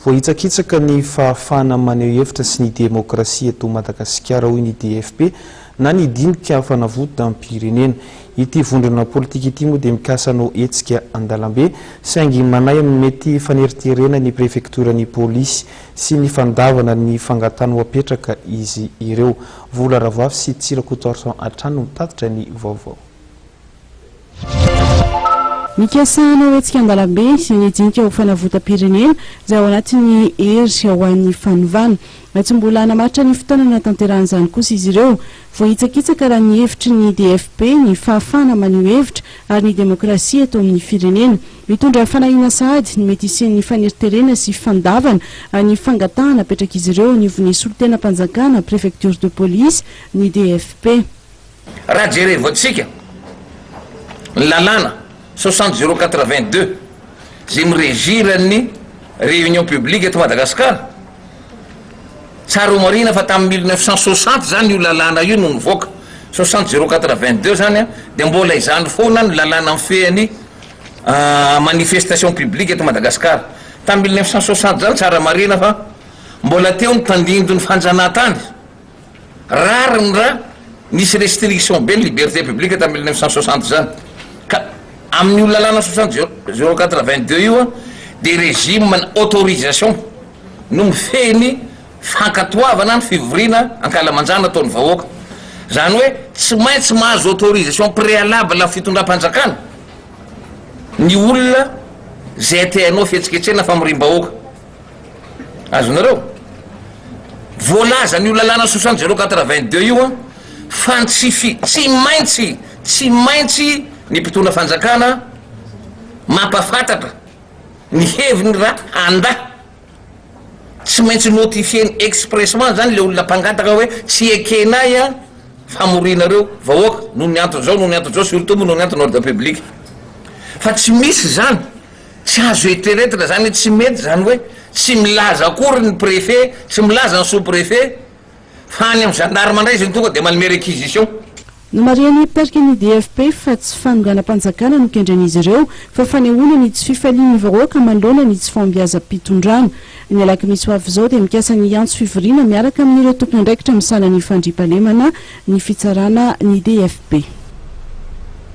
Voahitsakitsaka ny fahafahana maneho hevitra sy ny demokrasia eto Madagasikara hoy ny DFP na ny dinika fanavoto amin'ny pirenena. Ity vondrona politika ity moa dia mikasana hetsika andalambe saingy manay amin'ny mety faneriterena ny prefektoran'ny polisy sy ny fandavana ny fangatana ho apetraka izy ireo. Vola Ravavy sy Tsirakotorson Atrano mitatitra ny vaovao. Mikasana hetsika andalambe sy ny dinika ho fanavotam-pirenena izay ao anatin'ny hery ho an'ny fanovana. Tsy mbola namatra ny fotoanana tanteran'izany kosa izy ireo. Voahitsakitsaka raha ny hevitry ny DFP ny fahafahana maneho hevitra ary ny demokrasia eto amin'ny firenena. Mitondra fanahina sahady ny mety isian'ny faneriterena sy fandavana ny fangatahana apetraka izy ireo ny von'ny solon-tenam-panjakana préfecture de police ny DFP. Raha jerevantsika ny lalàna 60082 zay miregiran'ny réunion publique eto Madagasikara. Tsara marina fa tamin'ny 1960 zany io lalàna io no nivoaka 60082 zany dia mbola izany foana ny lalàna mifehan'ny manifestation publique eto Madagasikara. Tamin'ny 1960 zany tsara marina fa mbola teo ny tandindo ny fanjanahantany. Rariny raha nisy restriction be ny liberté publique tamin'ny 1960 zany. Ka amin'ny lalàna 60082 io dia régime autorisation no mifehny fankatoavana ny fivorina ankalamanjana ataon'ny vahoaka. Zany hoe tsy maintsy mahazo autorisation préalable fitondram-panjakana ny olona zay teanao fihetsiketsena famorim-bahoaka. Azonareo voalaza ny lalàna 60082 io fa tsy maintsy ny mpitondra fanjakana mampafantatra ny heviny raha anda. Tsy maintsy notifieny expressement zany le olona mpangataka hoe tsy ekenay famorinareo vahoaka noho ny antony zao surtout noho ny antony ordre public. Fa tsy misy zany, tsy azo eritreretina zany, tsy mety zany hoe tsy milaza akory ny préfet, tsy milaza ny sous-préfet fa any amin'ny gendarme mandray izy tonga dia manome réquisition. No mariany mpitarika ny DFP fa tsy fanogana-panjakana no kendran'izy ireo fa fanehoana ny tsy fifalian'ny vahoaka manoloana ny tsy fombiazam-pitondrana. Ny alaky misy ho avy izao dia mikasa ny antso fivoriana miaraka amin'ireo tompon'andraikitra misala ny fandriampahalemana ny fitsarana ny DFP.